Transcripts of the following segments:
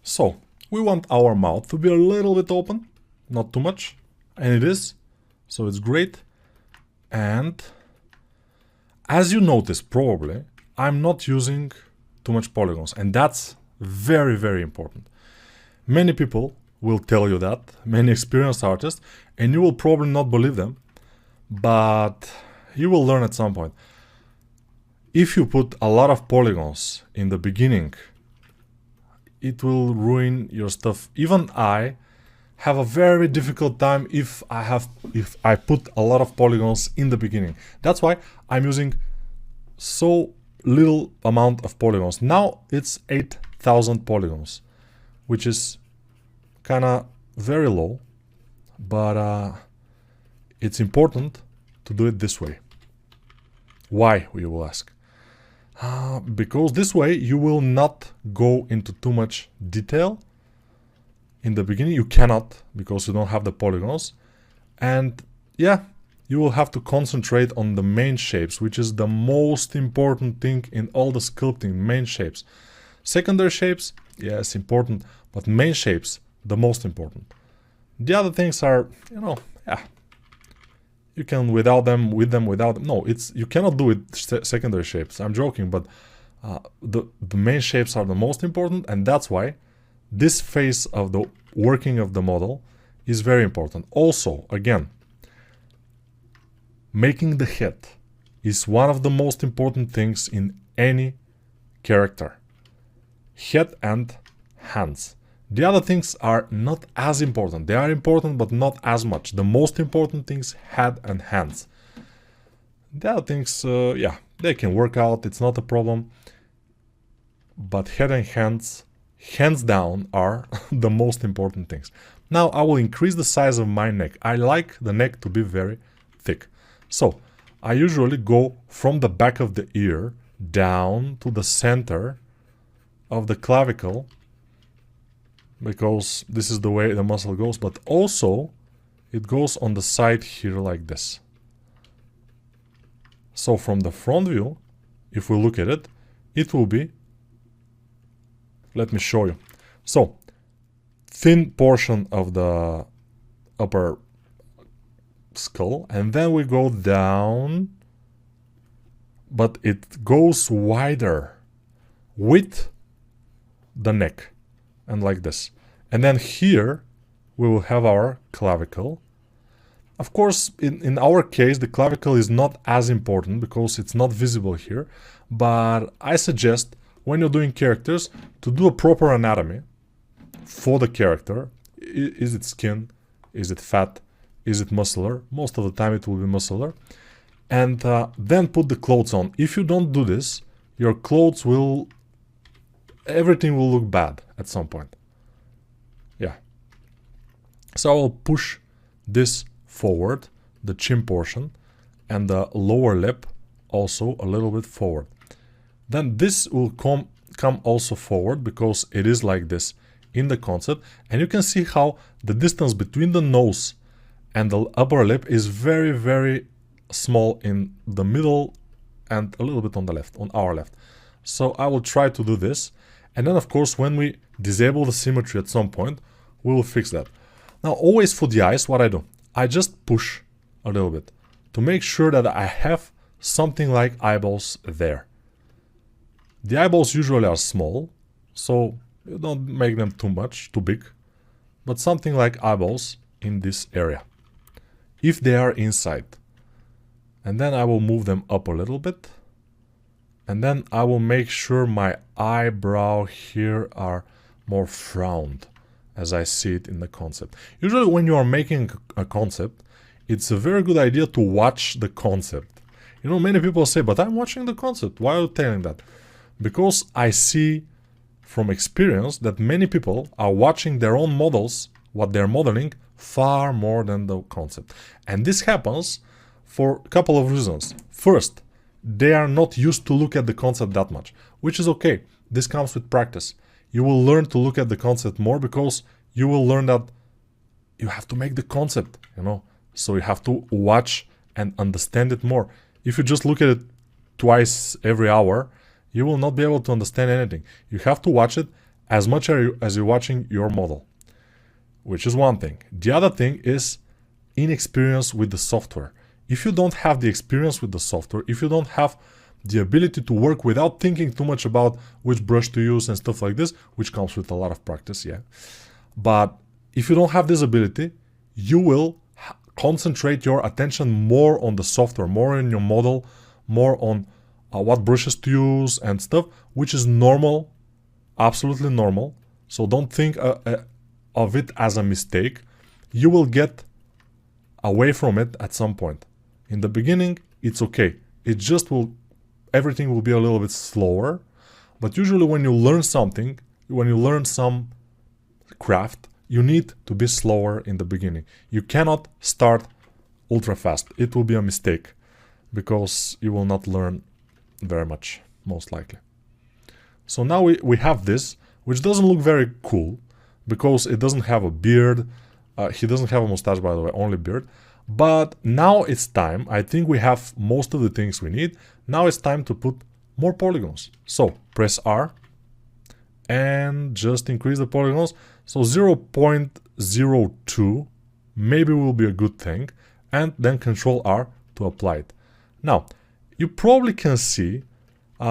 So, we want our mouth to be a little bit open, not too much, and it is, so it's great. And as you notice probably, I'm not using too much polygons, and that's very, very important. Many people will tell you that, many experienced artists, and you will probably not believe them, but you will learn at some point. If you put a lot of polygons in the beginning, it will ruin your stuff. Even I have a very difficult time if I put a lot of polygons in the beginning. That's why I'm using so little amount of polygons. Now it's 8,000 polygons, which is kind of very low, but it's important to do it this way. Why, you will ask? Because this way you will not go into too much detail. In the beginning you cannot, because you don't have the polygons. And yeah, you will have to concentrate on the main shapes, which is the most important thing in all the sculpting, main shapes. Secondary shapes, yes, important, but main shapes, the most important. The other things are, yeah, you can without them, with them, without them. No, you cannot do it secondary shapes. I'm joking, but the main shapes are the most important, and that's why this phase of the working of the model is very important. Also, again, making the head is one of the most important things in any character. Head and hands. The other things are not as important. They are important, but not as much. The most important things, head and hands. The other things, yeah, they can work out. It's not a problem. But head and hands, hands down, are the most important things. Now I will increase the size of my neck. I like the neck to be very thick. So I usually go from the back of the ear down to the center of the clavicle, because this is the way the muscle goes, but also it goes on the side here like this. So from the front view, if we look at it, it will be, let me show you. So thin portion of the upper skull, and then we go down, but it goes wider with the neck, and like this. And then here we will have our clavicle. Of course, in our case, the clavicle is not as important because it's not visible here, but I suggest when you're doing characters to do a proper anatomy for the character. Is it skin? Is it fat? Is it muscular? Most of the time it will be muscular. And then put the clothes on. If you don't do this, your clothes will... everything will look bad at some point. Yeah. So I'll push this forward, the chin portion, and the lower lip also a little bit forward. Then this will come also forward because it is like this in the concept. And you can see how the distance between the nose and the upper lip is very, very small in the middle and a little bit on the left, on our left. So I will try to do this. And then, of course, when we disable the symmetry at some point, we will fix that. Now, always for the eyes, what I do, I just push a little bit to make sure that I have something like eyeballs there. The eyeballs usually are small, so you don't make them too much, too big, but something like eyeballs in this area, if they are inside. And then I will move them up a little bit. And then I will make sure my eyebrow here are more frowned, as I see it in the concept. Usually when you are making a concept, it's a very good idea to watch the concept. You know, many people say, but I'm watching the concept. Why are you telling that? Because I see from experience that many people are watching their own models, what they're modeling, far more than the concept. And this happens for a couple of reasons. First, they are not used to look at the concept that much, which is okay. This comes with practice. You will learn to look at the concept more because you will learn that you have to make the concept, so you have to watch and understand it more. If you just look at it twice every hour, you will not be able to understand anything. You have to watch it as much as you're watching your model, which is one thing. The other thing is inexperience with the software. If you don't have the experience with the software, if you don't have the ability to work without thinking too much about which brush to use and stuff like this, which comes with a lot of practice, yeah. But if you don't have this ability, you will concentrate your attention more on the software, more on your model, more on what brushes to use and stuff, which is normal, absolutely normal. So don't think of it as a mistake. You will get away from it at some point. In the beginning, it's okay. It just will, everything will be a little bit slower. But usually when you learn something, when you learn some craft, you need to be slower in the beginning. You cannot start ultra fast. It will be a mistake because you will not learn very much, most likely. So now we have this, which doesn't look very cool because it doesn't have a beard. He doesn't have a mustache, by the way, only beard. But now it's time. I think we have most of the things we need. Now it's time to put more polygons. So press R and just increase the polygons. So 0.02 maybe will be a good thing. And then Control R to apply it. Now, you probably can see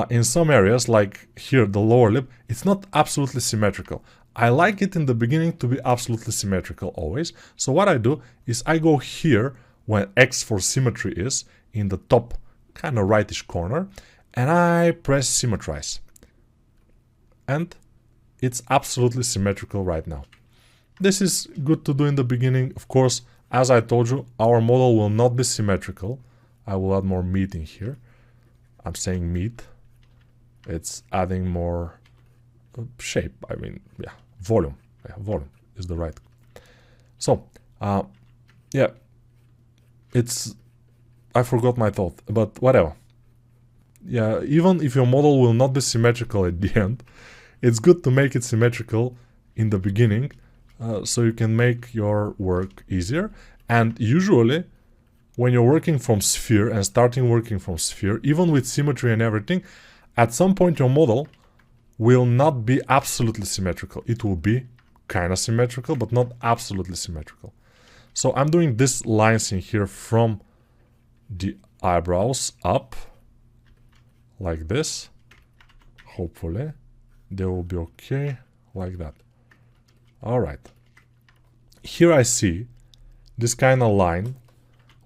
in some areas, like here, the lower lip, it's not absolutely symmetrical. I like it in the beginning to be absolutely symmetrical always. So what I do is I go here when X for symmetry is in the top kind of rightish corner and I press symmetrize. And it's absolutely symmetrical right now. This is good to do in the beginning. Of course, as I told you, our model will not be symmetrical. I will add more meat in here. I'm saying meat. It's adding more shape. I mean, yeah, volume. Yeah, volume is the right. So, yeah, it's, I forgot my thought, but whatever. Yeah, even if your model will not be symmetrical at the end, it's good to make it symmetrical in the beginning so you can make your work easier. And usually, when you're working from sphere and starting working from sphere, even with symmetry and everything, at some point your model will not be absolutely symmetrical. It will be kind of symmetrical, but not absolutely symmetrical. So I'm doing these lines in here from the eyebrows up, like this. Hopefully, they will be okay, like that. Alright. Here I see this kind of line,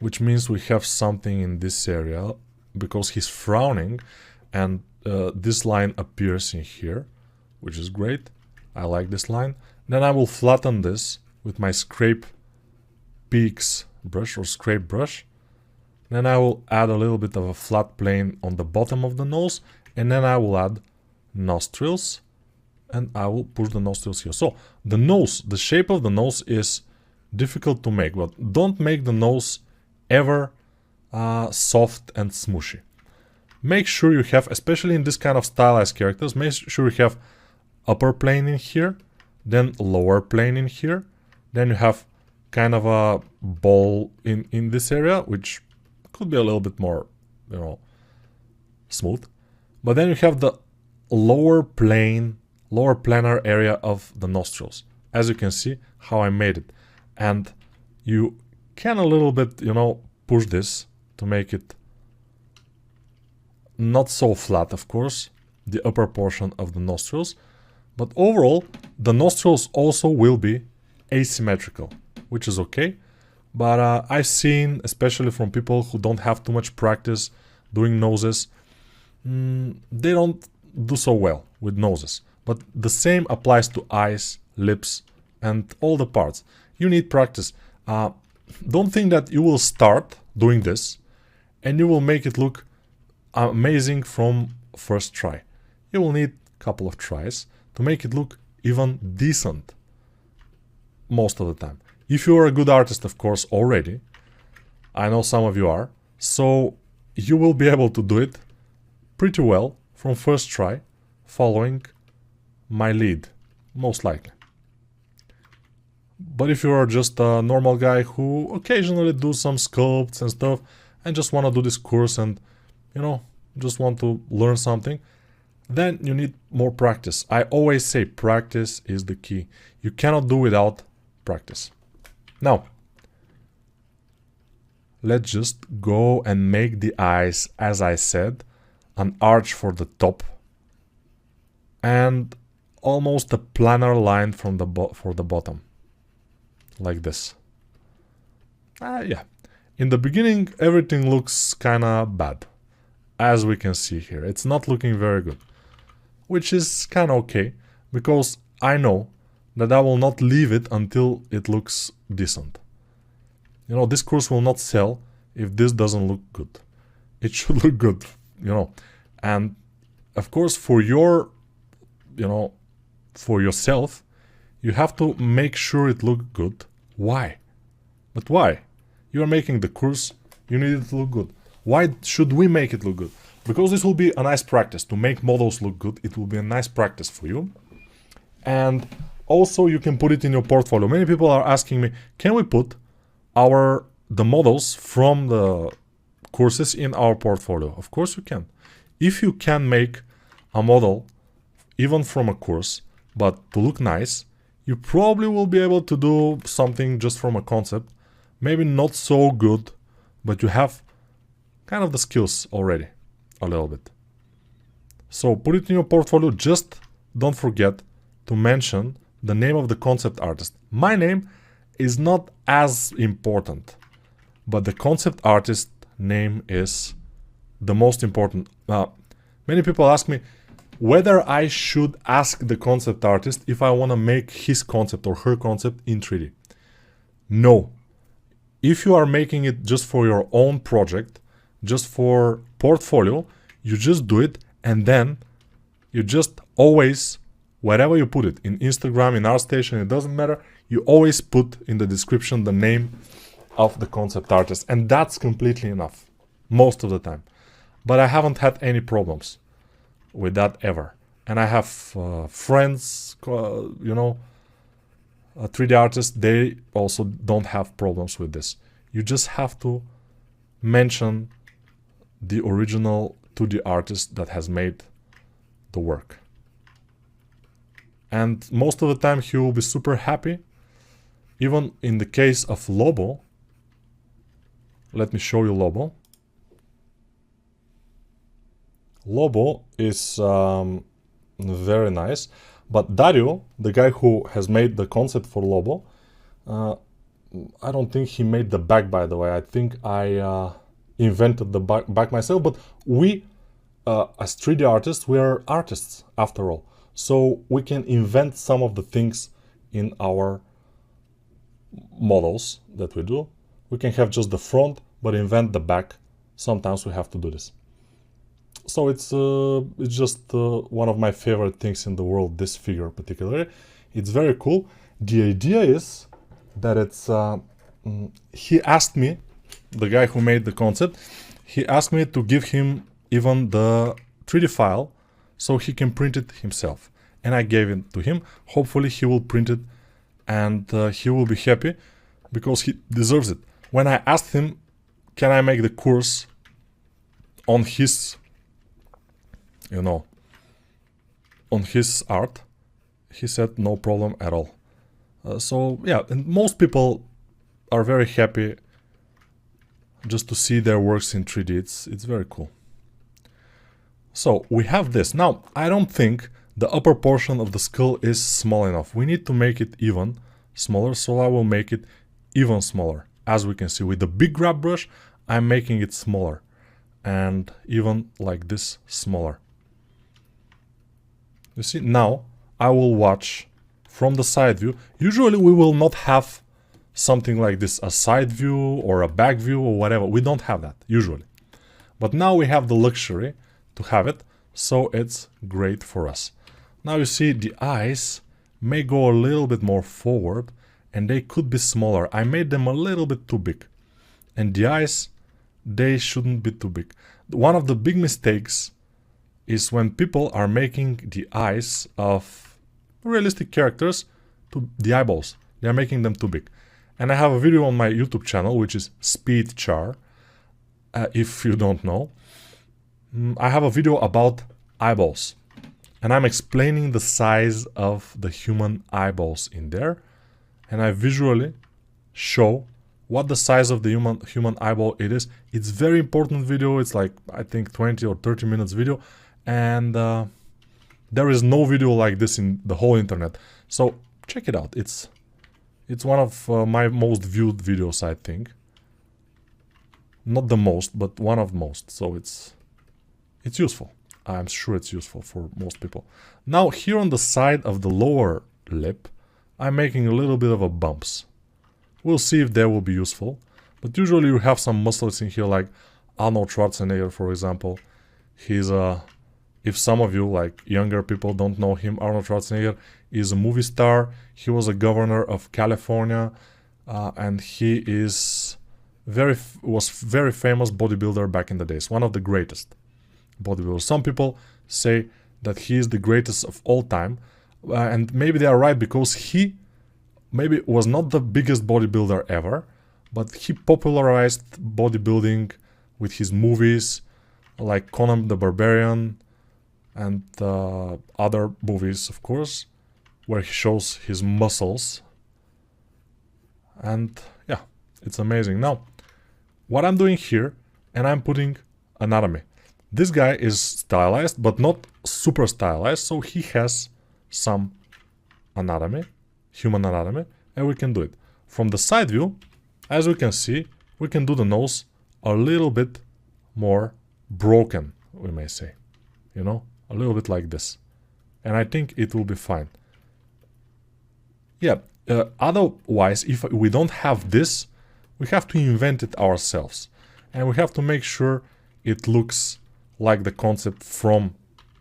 which means we have something in this area, because he's frowning, and this line appears in here, which is great. I like this line. Then I will flatten this with my scrape peaks brush or scrape brush. Then I will add a little bit of a flat plane on the bottom of the nose, and then I will add nostrils, and I will push the nostrils here. So the nose, the shape of the nose is difficult to make, but don't make the nose ever soft and smooshy. Make sure you have, especially in this kind of stylized characters, make sure you have upper plane in here, then lower plane in here, then you have kind of a ball in this area, which could be a little bit more, you know, smooth. But then you have the lower plane, lower planar area of the nostrils. As you can see how I made it. And you can a little bit, you know, push this to make it not so flat, of course, the upper portion of the nostrils. But overall, the nostrils also will be asymmetrical, which is okay. But I've seen, especially from people who don't have too much practice doing noses, they don't do so well with noses. But the same applies to eyes, lips, and all the parts. You need practice. Don't think that you will start doing this and you will make it look amazing from first try. You will need a couple of tries to make it look even decent most of the time. If you are a good artist, of course, already, I know some of you are, so you will be able to do it pretty well from first try, following my lead, most likely. But if you are just a normal guy who occasionally do some sculpts and stuff and just want to do this course and, you know, just want to learn something, then you need more practice. I always say practice is the key. You cannot do without practice. Now, let's just go and make the eyes, as I said, an arch for the top and almost a planar line from for the bottom, like this. Yeah. In the beginning, everything looks kinda bad, as we can see here. It's not looking very good, which is kinda okay, because I know that I will not leave it until it looks decent. You know, this course will not sell if this doesn't look good. It should look good, you know. And of course, for your, you know, for yourself, you have to make sure it looks good. Why? But why? You are making the course, you need it to look good. Why should we make it look good? Because this will be a nice practice to make models look good. It will be a nice practice for you. And also you can put it in your portfolio. Many people are asking me, can we put the models from the courses in our portfolio? Of course you can. If you can make a model even from a course, but to look nice, you probably will be able to do something just from a concept. Maybe not so good, but you have kind of the skills already, a little bit. So put it in your portfolio. Just don't forget to mention the name of the concept artist. My name is not as important, but the concept artist name is the most important. Many people ask me whether I should ask the concept artist if I want to make his concept or her concept in 3D. No. If you are making it just for your own project, just for portfolio, you just do it, and then you just always, wherever you put it, in Instagram, in ArtStation, it doesn't matter, you always put in the description the name of the concept artist, and that's completely enough, most of the time. But I haven't had any problems with that ever. And I have friends, you know, 3D artists, they also don't have problems with this. You just have to mention the original 2D artist that has made the work. And most of the time he will be super happy. Even in the case of Lobo, let me show you Lobo. Lobo is very nice, but Dario, the guy who has made the concept for Lobo, I don't think he made the back, by the way. I think I invented the back myself, but we, as 3D artists, we are artists after all. So we can invent some of the things in our models that we do. We can have just the front, but invent the back. Sometimes we have to do this. So it's just one of my favorite things in the world, this figure particularly. It's very cool. The idea is that it's... he asked me, the guy who made the concept, he asked me to give him even the 3D file so he can print it himself. And I gave it to him. Hopefully he will print it and he will be happy because he deserves it. When I asked him, can I make the course on his... you know, on his art, he said no problem at all. So yeah, and most people are very happy just to see their works in 3D. It's very cool. So we have this. Now, I don't think the upper portion of the skull is small enough. We need to make it even smaller, so I will make it even smaller. As we can see, with the big grab brush, I'm making it smaller. And even like this, smaller. You see, now I will watch from the side view. Usually we will not have something like this, a side view or a back view or whatever. We don't have that, usually. But now we have the luxury to have it, so it's great for us. Now you see the eyes may go a little bit more forward and they could be smaller. I made them a little bit too big. And the eyes, they shouldn't be too big. One of the big mistakes is when people are making the eyes of realistic characters to the eyeballs. They are making them too big. And I have a video on my YouTube channel, which is SpeedChar, if you don't know. I have a video about eyeballs. and I'm explaining the size of the human eyeballs in there, and I visually show what the size of the human eyeball it is. It's very important video. It's like, I think 20 or 30 minutes video, and there is no video like this in the whole internet. So check it out. It's one of my most viewed videos, I think. Not the most, but one of the most. So it's useful. I'm sure it's useful for most people. Now here on the side of the lower lip, I'm making a little bit of a bumps. We'll see if that will be useful. But usually you have some muscles in here, like Arnold Schwarzenegger, for example. He's if some of you, like younger people, don't know him, Arnold Schwarzenegger is a movie star. He was a governor of California, and he is was very famous bodybuilder back in the days. One of the greatest bodybuilders. Some people say that he is the greatest of all time, and maybe they are right, because he maybe was not the biggest bodybuilder ever, but he popularized bodybuilding with his movies like Conan the Barbarian and other movies, of course, where he shows his muscles. And yeah, it's amazing. Now, what I'm doing here, and I'm putting anatomy. This guy is stylized, but not super stylized, so he has some anatomy, human anatomy, and we can do it. From the side view, as we can see, we can do the nose a little bit more broken, we may say. You know, a little bit like this. And I think it will be fine. Yeah, otherwise, if we don't have this, we have to invent it ourselves. And we have to make sure it looks like the concept from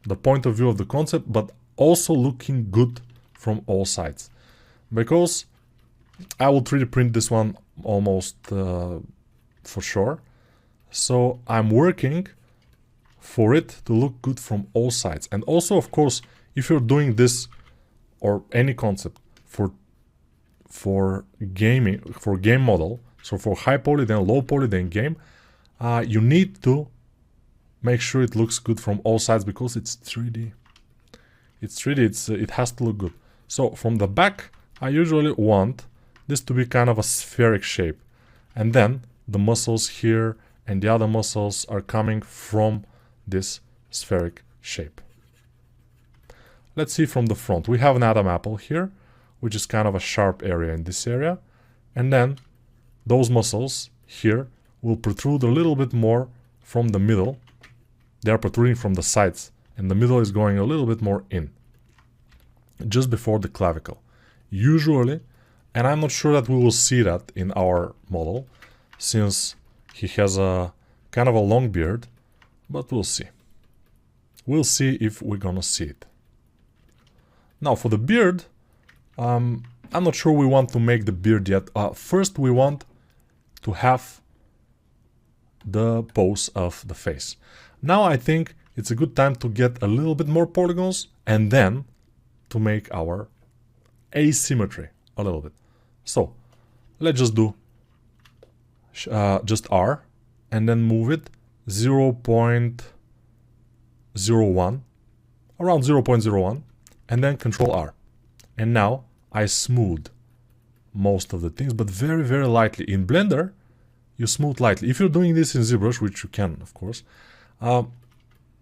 the point of view of the concept, but also looking good from all sides. Because I will 3D print this one almost for sure. So I'm working for it to look good from all sides. And also, of course, if you're doing this or any concept for gaming, for game model, so for high poly, then low poly, then game, you need to make sure it looks good from all sides, because it's 3D. It's 3D, it has to look good. So from the back, I usually want this to be kind of a spheric shape. And then the muscles here and the other muscles are coming from this spheric shape. Let's see from the front. We have an Adam apple here, which is kind of a sharp area in this area. And then those muscles here will protrude a little bit more from the middle. They are protruding from the sides, and the middle is going a little bit more in, just before the clavicle. Usually, and I'm not sure that we will see that in our model, since he has a kind of a long beard, but we'll see. We'll see if we're gonna see it. Now for the beard, I'm not sure we want to make the beard yet. First we want to have the pose of the face. Now I think it's a good time to get a little bit more polygons, and then to make our asymmetry a little bit. So let's just do just R, and then move it 0.01, around 0.01, and then Control R. And now I smooth most of the things, but very, very lightly. In Blender, you smooth lightly. If you're doing this in ZBrush, which you can, of course,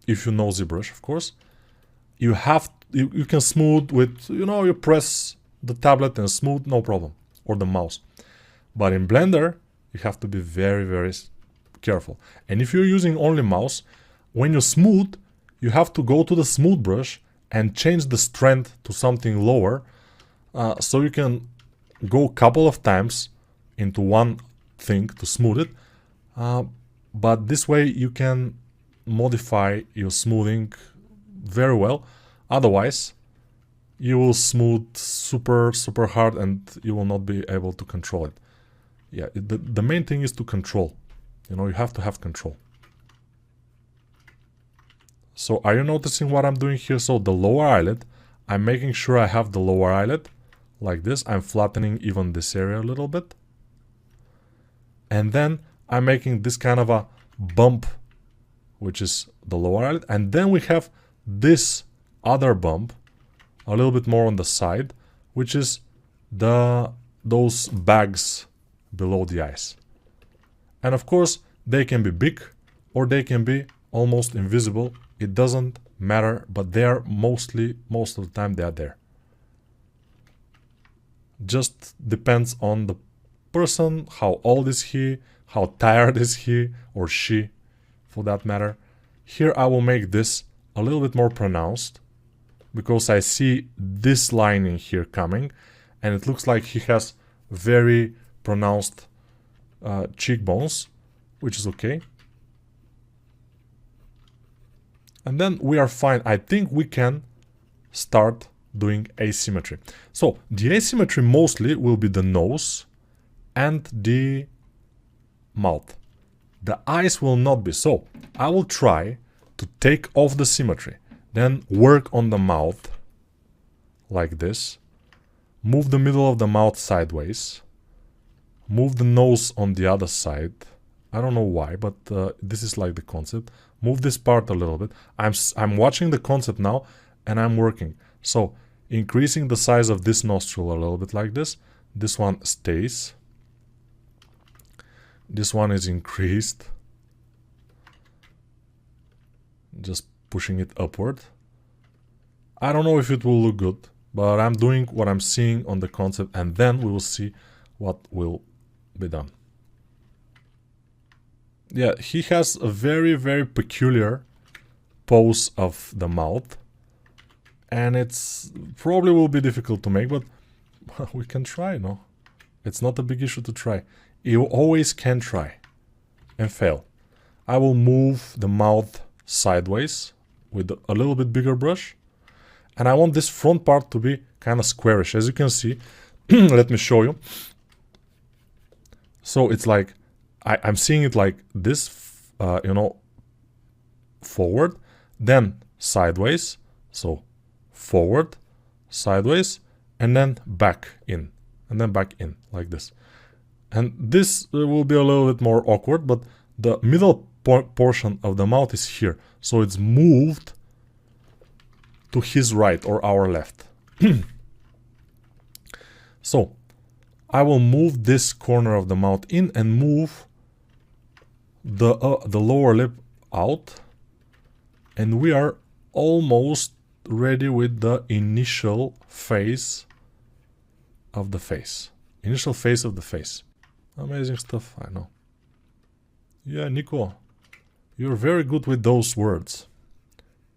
if you know ZBrush, of course, you can smooth with, you press the tablet and smooth, no problem, or the mouse. But in Blender, you have to be very, very careful. And if you're using only mouse, when you smooth, you have to go to the smooth brush and change the strength to something lower, so you can go a couple of times into one thing to smooth it. But this way you can modify your smoothing very well. Otherwise, you will smooth super hard and you will not be able to control it. Yeah, the main thing is to control. You have to have control. So are you noticing what I'm doing here? So the lower eyelid, I'm making sure I have the lower eyelid like this. I'm flattening even this area a little bit. And then I'm making this kind of a bump, which is the lower eyelid. And then we have this other bump a little bit more on the side, which is those bags below the eyes. And of course, they can be big or they can be almost invisible. It doesn't matter, but they are most of the time they are there. Just depends on the person, how old is he, how tired is he or she, for that matter. Here I will make this a little bit more pronounced because I see this lining here coming, and it looks like he has very pronounced cheekbones, which is okay. And then we are fine. I think we can start doing asymmetry. So the asymmetry mostly will be the nose and the mouth. The eyes will not be. So I will try to take off the symmetry, then work on the mouth like this, move the middle of the mouth sideways, move the nose on the other side. I don't know why, but this is like the concept. Move this part a little bit. I'm watching the concept now and I'm working. So increasing the size of this nostril a little bit like this. This one stays. This one is increased. Just pushing it upward. I don't know if it will look good, but I'm doing what I'm seeing on the concept, and then we will see what will be done. Yeah, he has a very, very peculiar pose of the mouth, and it's probably will be difficult to make, but we can try, no? It's not a big issue to try. You always can try and fail. I will move the mouth sideways with a little bit bigger brush, and I want this front part to be kind of squarish, as you can see. Let me show you. So it's like I'm seeing it like this, you know, forward, then sideways, so forward, sideways, and then back in, and then back in, like this. And this will be a little bit more awkward, but the middle portion of the mouth is here, so it's moved to his right or our left. So I will move this corner of the mouth in and move the lower lip out, and we are almost ready with the initial phase of the face. Initial phase of the face. Amazing stuff, I know. Yeah, Nico, you're very good with those words,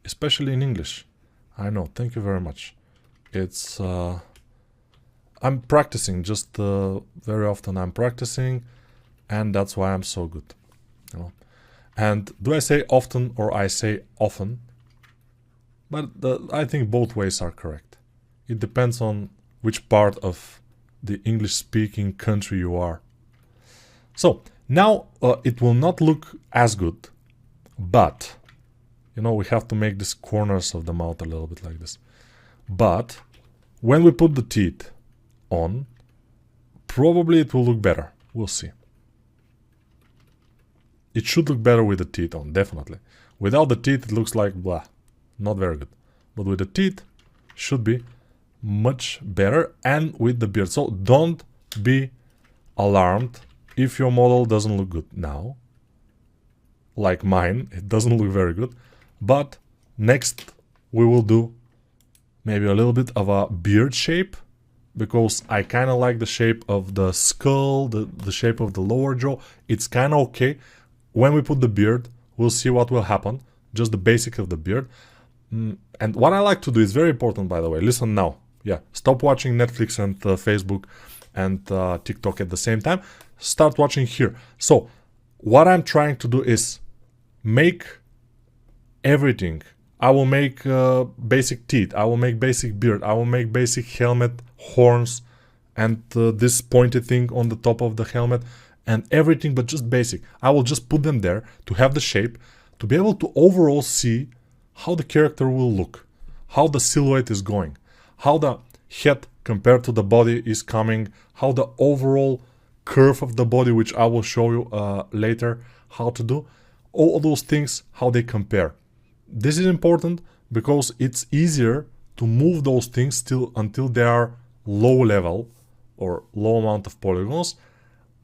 especially in English. I know, thank you very much. It's I'm practicing, just very often I'm practicing, and that's why I'm so good, you know. And do I say often or I say often? But I think both ways are correct. It depends on which part of the English-speaking country you are. So now it will not look as good, but you know, we have to make these corners of the mouth a little bit like this. But when we put the teeth on, probably it will look better. We'll see. It should look better with the teeth on, definitely. Without the teeth, it looks like blah, not very good. But with the teeth, should be much better, and with the beard. So don't be alarmed if your model doesn't look good now. Like mine, it doesn't look very good. But next we will do maybe a little bit of a beard shape, because I kind of like the shape of the skull, the shape of the lower jaw. It's kind of okay. When we put the beard, we'll see what will happen. Just the basic of the beard. And what I like to do is very important, by the way. Listen now. Yeah, stop watching Netflix and Facebook and TikTok at the same time. Start watching here. So what I'm trying to do is make everything. I will make basic teeth. I will make basic beard. I will make basic helmet, horns, and this pointed thing on the top of the helmet, and everything, but just basic. I will just put them there to have the shape, to be able to overall see how the character will look, how the silhouette is going, how the head compared to the body is coming, how the overall curve of the body, which I will show you later how to do, all those things, how they compare. This is important because it's easier to move those things until they are low level or low amount of polygons.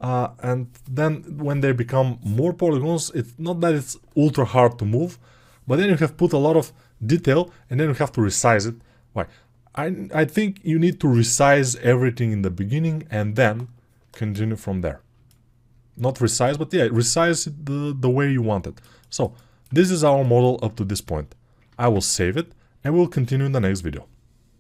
And then when they become more polygons, it's not that it's ultra hard to move, but then you have put a lot of detail and then you have to resize it. Why? I think you need to resize everything in the beginning and then continue from there. Not resize, but yeah, resize it the way you want it. So this is our model up to this point. I will save it and we'll continue in the next video.